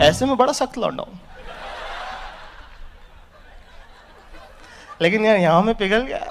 ऐसे में बड़ा सख्त लौंडा हूं, लेकिन यार यहां में पिघल गया।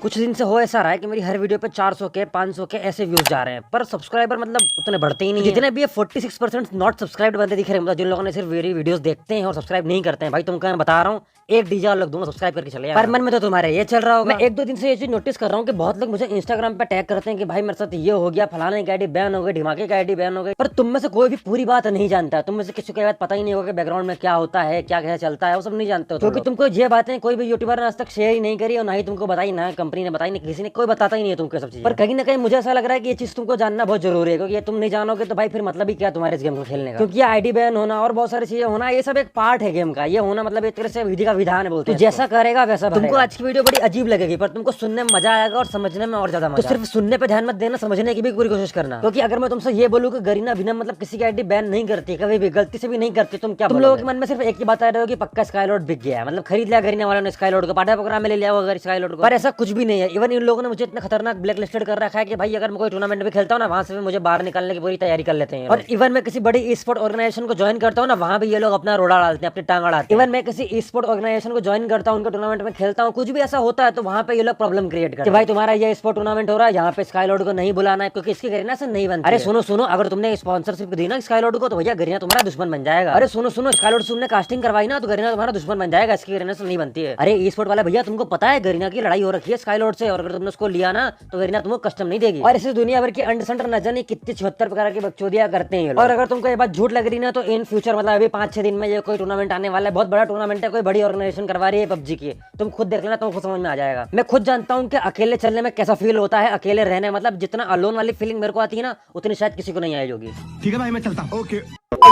कुछ दिन से हो ऐसा रहा है कि मेरी हर वीडियो पे 400 के 500 के ऐसे व्यूज जा रहे हैं, पर सब्सक्राइबर मतलब उतने बढ़ते ही नहीं। जितने भी 46% नॉट सब्सक्राइब्ड बंदे दिख रहे हैं, मतलब जिन लोगों ने सिर्फ मेरी वीडियोस देखते हैं और सब्सक्राइब नहीं करते हैं, भाई तुमको मैं बता रहा हूँ एक डीजे और लोग दोनों सब्सक्राइब करके चले। पर मन में तो तुम्हारे ये चल रहा होगा। मैं एक दो दिन से ये चीज नोटिस कर रहा हूँ कि बहुत लोग मुझे इंस्टाग्राम पे टैग करते हैं कि भाई मेरे साथ ये हो गया, फलाने की आईडी बैन हो गई, ढिमाके की आईडी बैन हो गई, पर तुम में से कोई भी पूरी बात नहीं जानता है। तुम में से किसी को बात पता ही नहीं होगा कि बैकग्राउंड में क्या होता है, क्या क्या चलता है, वो सब नहीं जानते हो, क्योंकि तुमको ये बातें कोई भी यूट्यूबर ने आज तक शेयर ही नहीं करी और ना ही तुमको बताई, ना कंपनी ने बताई, नहीं किसी ने कोई बताता ही नहीं है तुमको सब चीज। पर कहीं ना कहीं मुझे ऐसा लग रहा है कि ये चीज तुमको जानना बहुत जरूरी है, क्योंकि ये तुम नहीं जानोगे तो भाई फिर मतलब ही क्या तुम्हारे इस गेम को खेलने का। क्योंकि ये आईडी बैन होना और बहुत सारी चीजें होना, ये सब एक पार्ट है गेम का। ये होना मतलब एक तरह से विधि का विधान है, बोलते हैं। जैसा करेगा वैसा। तुमको आज की वीडियो बड़ी अजीब लगेगी, पर तुमको सुनने में मजा आएगा और समझने में और ज्यादा मजा। तो सिर्फ सुनने पे ध्यान मत देना, समझने की भी पूरी कोशिश करना। क्योंकि अगर मैं तुमसे ये बोलूं कि गरीना बिना मतलब किसी की आईडी बैन नहीं करती, कभी भी गलती से भी नहीं करती, तुम क्या? तुम लोगों के मन में सिर्फ एक ही बात आ रही हो कि पक्का स्काईलॉर्ड बिक गया है, मतलब खरीद लिया गरीना वालों ने स्काईलॉर्ड को, पाठा प्रोग्राम में ले लिया होगा स्काईलॉर्ड को। पर ऐसा कुछ भी नहीं है। इवन इन लोगों ने मुझे इतना खतरनाक ब्लैक लिस्टेड कर रखा है कि भाई अगर मैं कोई टूर्नामेंट में खेलता हूँ ना, वहां से भी मुझे बाहर निकालने की पूरी तैयारी कर लेते हैं। और इवन मैं किसी बड़ी ई स्पोर्ट ऑर्गेनाइजेशन को ज्वाइन करता हूँ ना, वहां भी ये लोग अपना रोड़ा डालते हैं, अपनी टांग अड़ाते हैं। इवन मैं किसी ई स्पोर्ट ऑर्गेनाइजेशन को ज्वाइन करता हूँ, उनके टूर्नामेंट में खेलता हूँ, कुछ भी ऐसा होता है तो वहां पे ये लोग प्रॉब्लम क्रिएट करते हैं। भाई तुम्हारा ये स्पोर्ट टूर्नामेंट हो रहा है, यहाँ पे स्काईलॉर्ड को नहीं बुलाना है, क्योंकि इसकी गरीना से नहीं बनती। अरे सुनो सुनो, अगर तुमने स्पॉन्सरशिप दी ना स्काईलॉर्ड को, तो भैया गरीना तुम्हारा दुश्मन बन जाएगा। अरे सुनो सुनो, स्काईलॉर्ड से तुमने कास्टिंग करवाई ना, तो गरीना तुम्हारा दुश्मन बन जाएगा, इसकी गरीना से नहीं बनती है। अरे ई स्पोर्ट वाला भैया, तुमको पता है गरीना की लड़ाई हो रखी है स्काईलॉर्ड से, और अगर तुमने उसको लिया ना तो गरीना तुमको कस्टम नहीं देगी। और इसे दुनिया भर की अंडरसेंटर न जाने कितनी 76 प्रकार की बकचोदियां करते हैं। और अगर तुमको ये बात झूठ लग रही ना, तो इन फ्यूचर मतलब अभी 5-6 दिन में ये कोई टूर्नामेंट आने वाला है, बहुत बड़ा टूर्नामेंट है, कोई बड़ी ऑर्गेनाइजेशन करवा रही है पबजी की। तुम खुद देख लेना, तुमको समझ में आ जाएगा। मैं खुद जानता हूँ कि अकेले चलने में कैसा फील होता है, अकेले रहने मतलब जितना अलोन वाली फीलिंग मेरे को आती है ना, उतनी शायद किसी को नहीं आई होगी। ठीक है भाई, मैं चलता हूँ। ओके।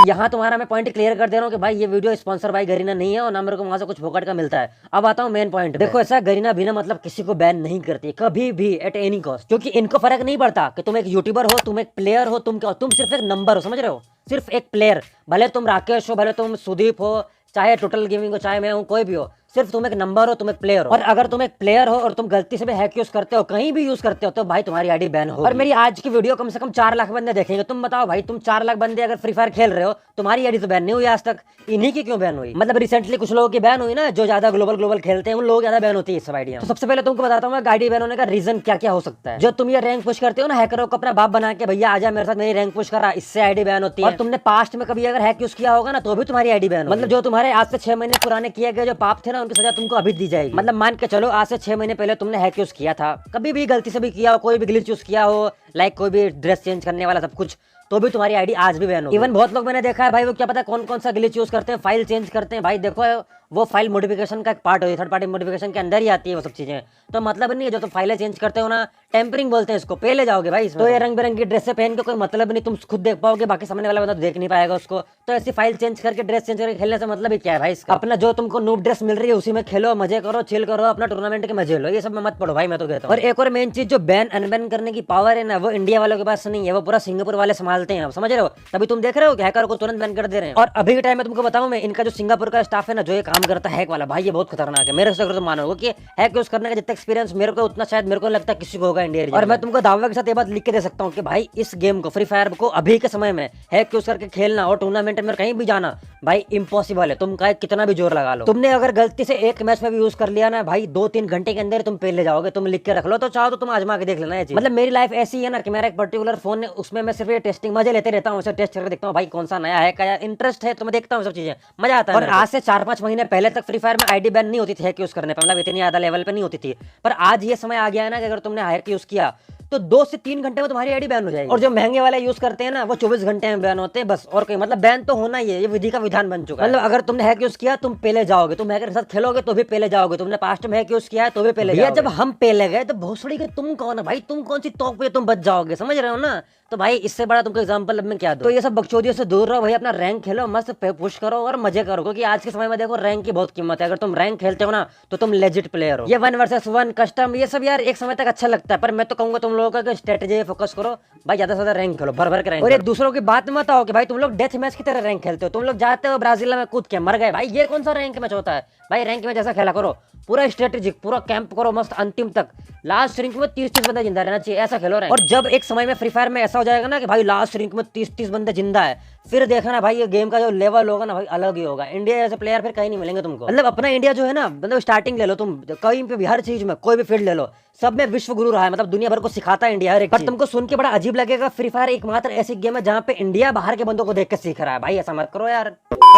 यहाँ तुम्हारा मैं पॉइंट क्लियर कर दे रहा हूँ कि भाई ये वीडियो स्पॉन्सर बाय गरीना नहीं है और ना मेरे को वहां से कुछ फोकट का मिलता है। अब आता हूँ मेन पॉइंट। देखो ऐसा, गरीना बिना मतलब किसी को बैन नहीं करती कभी भी, एट एनी कॉस्ट, क्योंकि इनको फर्क नहीं पड़ता कि तुम एक यूट्यूबर हो, तुम एक प्लेयर हो, तुम क्या हो, तुम सिर्फ एक नंबर हो, समझ रहे हो? सिर्फ एक प्लेयर, भले तुम राकेश हो, भले तुम सुदीप हो, चाहे टोटल गेमिंग हो, चाहे मैं हूँ, कोई भी हो, सिर्फ तुम एक नंबर हो, तुम एक प्लेयर हो। और अगर तुम एक प्लेयर हो और तुम गलती से भी हैक यूज करते हो, कहीं भी यूज करते हो, तो भाई तुम्हारी आईडी बैन हो। और मेरी आज की वीडियो कम से कम 4 लाख बंदे देखेंगे। तुम बताओ भाई, तुम 4 लाख बंदे अगर फ्री फायर खेल रहे हो, तुम्हारी आईडी तो बैन नहीं हुई आज तक, इन्हीं की क्यों बैन हुई? मतलब रिसेंटली कुछ लोगों की बैन हुई ना, जो ज्यादा ग्लोबल खेलते हैं, उन लोग ज्यादा बैन होती है सब आईडिया। तो सबसे पहले तुमको बताता हूँ आईडी बैन होने का रीजन क्या क्या हो सकता है। जो तुम ये रैंक पुश करते हो ना, हैकरों को अपना बाप बना के, भैया आजा मेरे साथ मेरी रैंक पुश करा, इससे आईडी बैन होती है। और तुमने पास्ट में कभी अगर हैक यूज किया होगा ना, तो भी तुम्हारी आईडी बैन, मतलब जो तुम्हारे आज से 6 महीने पुराने किए गए जो पाप थे ना, उनकी सजा तुमको अभी दी जाएगी। मतलब मान के चलो आज से 6 महीने पहले तुमने हैक यूज किया था, कभी भी गलती से भी किया हो, कोई भी ग्लिच यूज किया हो, लाइक कोई भी ड्रेस चेंज करने वाला सब कुछ, तो भी तुम्हारी आईडी आज भी बैन हो। इवन बहुत लोग मैंने देखा है भाई, वो क्या पता कौन कौन सा ग्लिच यूज करते हैं, फाइल चेंज करते हैं। भाई देखो वो फाइल मॉडिफिकेशन का एक पार्ट होती है, थर्ड पार्टी मॉडिफिकेशन के अंदर ही आती है वो सब चीजें। तो मतलब नहीं है, जो तुम फाइलें चेंज करते हो ना, टेम्परिंग बोलते हैं इसको, पे ले जाओगे भाई इसमें। तो ये रंग बिरंगी ड्रेस से पहन के कोई मतलब नहीं, तुम खुद देख पाओगे, बाकी सामने वाला बंदा तो देख नहीं पाएगा उसको। तो ऐसी फाइल चेंज करके ड्रेस चेंज करके खेलने से मतलब ही क्या है भाई इसका? अपना जो तुमको नूब ड्रेस मिल रही है उसी में खेलो, मजे करो, चिल करो, अपना टूर्नामेंट के मजे लो, ये सब में मत पड़ो भाई, मैं तो कहता हूँ। और एक और मेन चीज, जो बैन अनबैन करने की पावर है ना, वो इंडिया वालों के पास नहीं है, वो पूरा सिंगापुर वाले संभालते हैं, समझ रहे हो? तभी तुम देख रहे हो कि हैकर को तुरंत बैन कर दे रहे हैं। और अभी के टाइम में तुमको बताऊं मैं, इनका जो सिंगापुर का स्टाफ है ना, जो ये काम करता है हैक वाला, भाई ये बहुत खतरनाक है मेरे से। अगर तुम मानोगे कि हैक यूज करने का जितना एक्सपीरियंस मेरे को, उतना शायद मेरे को लगता है किसी को होगा इंडिया। और मैं तुमको दावे के साथ ये बात लिख के दे सकता हूँ कि भाई इस गेम को, फ्री फायर को अभी के समय में हैक यूज करके खेलना और टूर्नामेंट में कहीं भी जाना भाई इम्पॉसिबल है। तुम का कितना भी जोर लगा लो, तुमने अगर गलती से एक मैच में भी यूज कर लिया ना भाई, 2-3 घंटे के अंदर तुम पहले जाओगे। तुम लिख के रख लो, तो चाहो तो तुम आजमा के देख लेना ये चीज। मतलब मेरी लाइफ ऐसी है ना कि मेरा एक पर्टिकुलर फोन है, उसमें मैं सिर्फ ये टेस्टिंग मजे लेते रहता हूँ, उसे टेस्ट करके देखता हूँ भाई कौन सा नया है, क्या इंटरेस्ट है, तो मैं देखता हूँ सब चीजें, मजा आता है। और आज से 4-5 महीने पहले तक फ्री फायर में आईडी बैन नहीं होती थी हैक यूज करने पर, मतलब इतनी ज्यादा लेवल पे नहीं होती थी। पर आज ये समय आ गया है ना कि अगर तुमने हैक यूज किया तो 2 से 3 घंटे में तुम्हारी आईडी बैन हो जाएगी। और जो महंगे वाले यूज करते हैं ना, वो 24 घंटे में बैन होते हैं बस, और कोई मतलब बैन तो होना ही है, ये विधि का विधान बन चुका है। मतलब अगर तुमने हैक यूज किया, तुम पहले जाओगे, तुम हैकर के साथ खेलोगे तो भी पहले जाओगे, तुमने पास्ट में हैक यूज किया है तो भी पहले जाओगे। जब हम पहले गए तो भोसड़ी के तुम कौन है भाई, तुम कौन सी तोप पे तुम बच जाओगे, समझ रहे हो ना? तो भाई इससे बड़ा तुमको एग्जांपल अब मैं क्या दूं। तो ये सब बकचोदियों से दूर रहो भाई, अपना रैंक खेलो, मस्त पुश करो और मजे करो, क्योंकि आज के समय में देखो रैंक की बहुत कीमत है। अगर तुम रैंक खेलते हो ना तो तुम लेजिट प्लेयर हो। ये 1 वर्सेस 1 कस्टम ये सब यार एक समय तक अच्छा लगता है, पर मैं तो कहूंगा तुम लोगों का स्ट्रेटेजी फोकस करो भाई, ज्यादा से ज्यादा रैंक खेलो, भर भर के रैंक। और एक दूसरों की बात मत आओ कि भाई तुम लोग डेथ मैच की तरह रैंक खेलते हो। तुम लोग जाते हो ब्राजील में कूद के मर गए, भाई ये कौन सा रैंक मैच होता है भाई। रैंक में जैसा खेला करो, पूरा स्ट्रेटेजिक, पूरा कैंप करो मस्त अंतिम तक, लास्ट रिंक में 30-30 बंदे जिंदा रहना चाहिए, ऐसा खेलो रहे। और जब एक समय में फ्री फायर में ऐसा हो जाएगा ना कि भाई लास्ट रिंक में 30-30 बंदे जिंदा है, फिर देखना ना भाई ये गेम का जो लेवल होगा ना भाई अलग ही होगा। इंडिया जैसे प्लेयर फिर कहीं नहीं मिलेंगे तुमको। मतलब अपना इंडिया जो है ना, मतलब स्टार्टिंग ले लो तुम, कहीं पे भी हर चीज में कोई भी फील्ड ले लो, सब में विश्व गुरु रहा है, मतलब दुनिया भर को सिखाता है इंडिया हर एक। पर तुमको सुन के बड़ा अजीब लगेगा, फ्री फायर एकमात्र ऐसी गेम है जहाँ पे इंडिया बाहर के बंदों को देख के सीख रहा है। भाई ऐसा मत करो यार।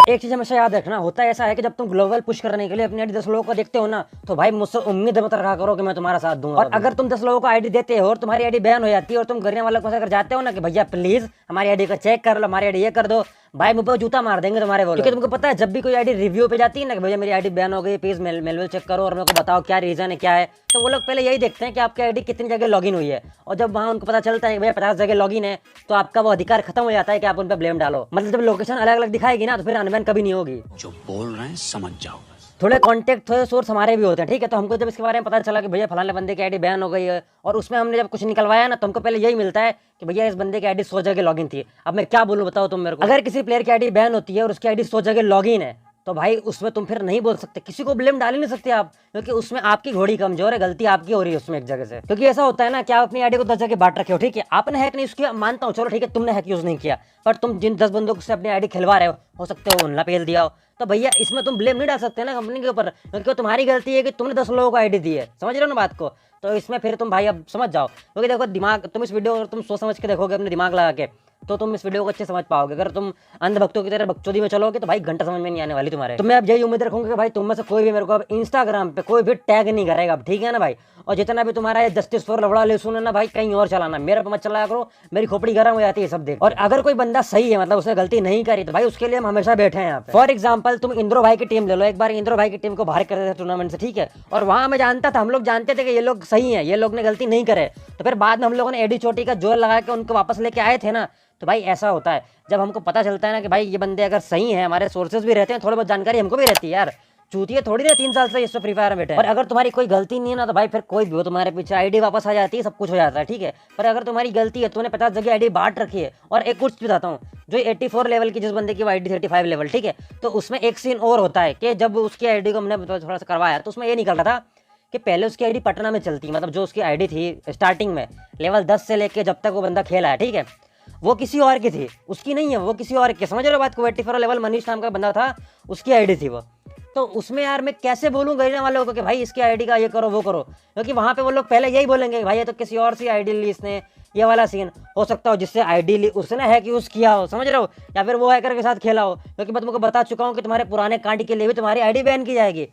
एक चीज हमेशा याद रखना, होता ऐसा है कि जब तुम ग्लोबल पुश करने के लिए अपनी आईडी 10 लोगों को देखते हो ना, तो भाई मुझसे उम्मीद मत रखा करो कि मैं तुम्हारा साथ दूंगा। और अगर तुम 10 लोगों को आईडी देते हो और तुम्हारी आईडी बैन हो जाती है और तुम गरिना वालों को अगर जाते हो ना कि भैया प्लीज हमारी आईडी को चेक कर लो, हमारी आईडी ये कर दो, भाई मुझे जूता मार देंगे तुम्हारे वो। क्योंकि तुमको पता है जब भी कोई आईडी रिव्यू पे जाती है ना कि भैया मेरी आईडी बैन हो गई, प्लीज मेल चेक करो और मेरे को बताओ क्या रीजन है क्या है, तो वो लोग पहले यही देखते हैं कि आपकी आईडी कितनी जगह लॉगिन हुई है। और जब वहाँ उनको पता चलता है कि भैया 50 जगह लॉगिन है, तो आपका वो अधिकार खत्म हो जाता है कि आप उन पर ब्लेम डालो। मतलब जब लोकेशन अलग अलग दिखाएगी ना तो फिर अनबैन कभी नहीं होगी। जो बोल रहे हैं समझ जाओ। थोड़े कॉन्टेक्ट थोड़े सोर्स हमारे भी होते हैं, ठीक है। तो हमको जब इसके बारे में पता चला कि भैया फलाने बंदे की आईडी बैन हो गई है, और उसमें हमने जब कुछ निकलवाया ना तो हमको पहले यही मिलता है कि भैया इस बंदे की आईडी 100 जगह लॉगिन थी। अब मैं क्या बोलूं बताओ तुम मेरे को। अगर किसी प्लेयर की आईडी बैन होती है और उसकी आईडी 100 जगह लॉगिन है, तो भाई उसमें तुम फिर नहीं बोल सकते, किसी को ब्लेम डाल ही नहीं सकते आप, क्योंकि उसमें आपकी घोड़ी कमजोर है, गलती आपकी हो रही है उसमें एक जगह से। क्योंकि ऐसा होता है ना कि आप अपनी आईडी को 10 जगह बांट रखे हो, ठीक है, आपने हैक नहीं किया, मानता हूँ, चलो ठीक है तुमने हैक यूज नहीं किया, पर तुम जिन 10 बंदों से अपनी आईडी खिलवा रहे हो सकते हो उन्हें पेल दिया हो, तो भैया इसमें तुम ब्लेम नहीं डाल सकते ना कंपनी के ऊपर, क्योंकि तुम्हारी गलती है कि तुमने 10 लोगों को आईडी दी है। समझ रहे हो ना बात को। तो इसमें फिर तुम भाई अब समझ जाओ, क्योंकि देखो दिमाग, तुम इस वीडियो अगर तुम सोच समझ के देखोगे अपने दिमाग लगा के, तो तुम इस वीडियो को अच्छे समझ पाओगे। अगर तुम अंधभक्तों की तरह बकचोदी में चलोगे तो भाई घंटा समझ में नहीं आने वाली तुम्हारे। तो मैं अब यही उम्मीद रखूंगा कि भाई तुम में से कोई भी मेरे को अब इंस्टाग्राम पे कोई भी टैग नहीं करेगा अब, ठीक है ना भाई। और जितना भी तुम्हारा जस्टिस फॉर लवड़ा ले सुन है ना भाई, कहीं और चलाना, मेरे पे मत चलाया करो, मेरी खोपड़ी गर्म हो जाती है सब देख। और अगर कोई बंदा सही है, मतलब उसने गलती नहीं करी, तो भाई उसके लिए हम हमेशा बैठे हैं यहाँ पे। फॉर एग्जाम्पल तुम इंद्रो भाई की टीम ले लो, एक बार इंद्रो भाई की टीम को बाहर कर देते थे टूर्नामेंट से, ठीक है, और वहां मैं जानता था, हम लोग जानते थे कि ये लोग सही है, ये लोग ने गलती नहीं करे, तो फिर बाद में हम लोगों ने एडी चोटी का जोर लगा के उनको वापस लेके आए थे ना। तो भाई ऐसा होता है जब हमको पता चलता है ना कि भाई ये बंदे अगर सही है, हमारे सोर्सेज भी रहते हैं, थोड़ी बहुत जानकारी हमको भी रहती है यार, चूतिए थोड़ी ना 3 साल से इस फ्री फायर में बैठे हैं। और अगर तुम्हारी कोई गलती नहीं है ना तो भाई फिर कोई भी हो तुम्हारे पीछे आईडी वापस आ जाती है, सब कुछ हो जाता है, ठीक है। पर अगर तुम्हारी गलती है, तुमने 50 जगह आईडी बांट रखी है, और एक कुछ बताता हूँ, जो 84 लेवल की जिस बंदे की आईडी 35 लेवल, ठीक है, तो उसमें एक सीन और होता है कि जब उसकी आईडी को हमने थोड़ा सा करवाया तो उसमें ये निकल रहा था कि पहले उसकी आईडी पटना में चलती, मतलब जो उसकी आईडी थी स्टार्टिंग में लेवल 10 से लेके जब तक वो बंदा खेला है, ठीक है, वो किसी और की थी, उसकी नहीं है, वो किसी और की। समझ रहे हो बात को। 84 लेवल मनीष नाम का बंदा था, उसकी आईडी थी वो। तो उसमें यार मैं कैसे बोलूँ गरिना वालों को कि भाई इसकी आईडी का ये करो वो करो, क्योंकि वहाँ पे वो लोग पहले यही बोलेंगे कि भाई ये तो किसी और सी आईडी ली इसने, ये वाला सीन हो सकता हो जिससे आईडी ली उसने हैक यूज किया हो, समझ रहे हो, या फिर वो हैकर के साथ खेला हो, क्योंकि मैं तुमको बता चुका हूँ कि तुम्हारे पुराने कांड के लिए भी तुम्हारी आईडी बैन की जाएगी।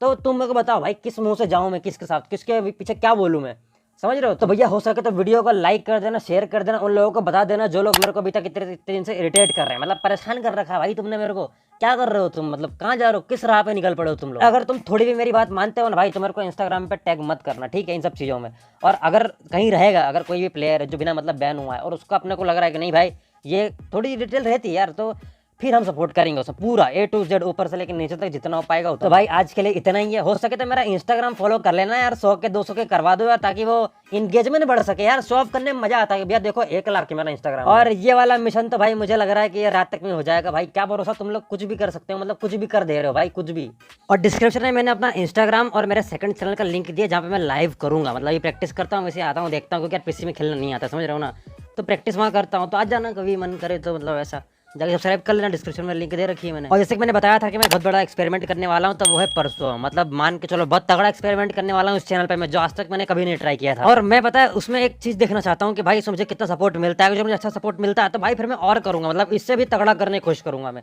तो तुम मेरे को बताओ भाई किस मुंह से जाऊँ मैं, किसके साथ, किसके पीछे क्या बोलूँ मैं, समझ रहे हो। तो भैया हो सके तो वीडियो को लाइक कर देना, शेयर कर देना, उन लोगों को बता देना जो लोग मेरे को अभी तक इतने दिन से इरिटेट कर रहे हैं, मतलब परेशान कर रखा है भाई तुमने मेरे को। क्या कर रहे हो तुम, मतलब कहाँ जा रहे हो, किस राह पे निकल पड़े हो तुम लोग। अगर तुम थोड़ी भी मेरी बात मानते हो ना भाई तो मेरे को इंस्टाग्राम पे टैग मत करना, ठीक है, इन सब चीज़ों में। और अगर कहीं रहेगा, अगर कोई भी प्लेयर है जो बिना मतलब बैन हुआ है और उसको अपने को लग रहा है कि नहीं भाई ये थोड़ी डिटेल रहती है यार, तो फिर हम सपोर्ट करेंगे उसमें पूरा A to Z ऊपर से लेकर नीचे तक जितना हो पाएगा। तो भाई आज के लिए इतना ही है। हो सके तो मेरा इंस्टाग्राम फॉलो कर लेना यार, 100 के 200 के करवा दो यार, ताकि वो इंगेजमेंट बढ़ सके यार, शो ऑफ करने में मजा आता है। भैया देखो 1 लाख की मेरा इंस्टाग्राम, और ये वाला मिशन तो भाई मुझे लग रहा है कि ये रात तक में हो जाएगा भाई। क्या भरोसा, तुम लोग कुछ भी कर सकते हो, मतलब कुछ भी कर दे रहे हो भाई, कुछ भी। और डिस्क्रिप्शन में मैंने अपना इंस्टाग्राम और मेरे सेकंड चैनल का लिंक दिया, जहाँ पे मैं लाइव करूंगा, मतलब ये प्रैक्टिस करता हूँ, वैसे आता हूँ देखता हूँ, क्योंकि यार पीसी में खेलना नहीं आता, समझ रहे हो ना, तो प्रैक्टिस वहाँ करता हूँ। तो आज जाना कभी मन करे तो, मतलब ऐसा जाकर सब्सक्राइब कर लेना, डिस्क्रिप्शन में लिंक दे रखी है मैंने। और जैसे कि मैंने बताया था कि मैं बहुत बड़ा एक्सपेरिमेंट करने वाला हूँ, तो वो है परसों, मतलब मान के चलो बहुत तगड़ा एक्सपेरिमेंट करने वाला हूँ इस चैनल पे मैं, जो आज तक मैंने कभी नहीं ट्राई किया था। और मैं पता है उसमें एक चीज देखना चाहता हूँ कि भाई इसमें मुझे कितना सपोर्ट मिलता है। अगर मुझे अच्छा सपोर्ट मिलता है तो भाई फिर मैं और करूंगा, मतलब इससे भी तगड़ा करने की कोशिश करूंगा मैं।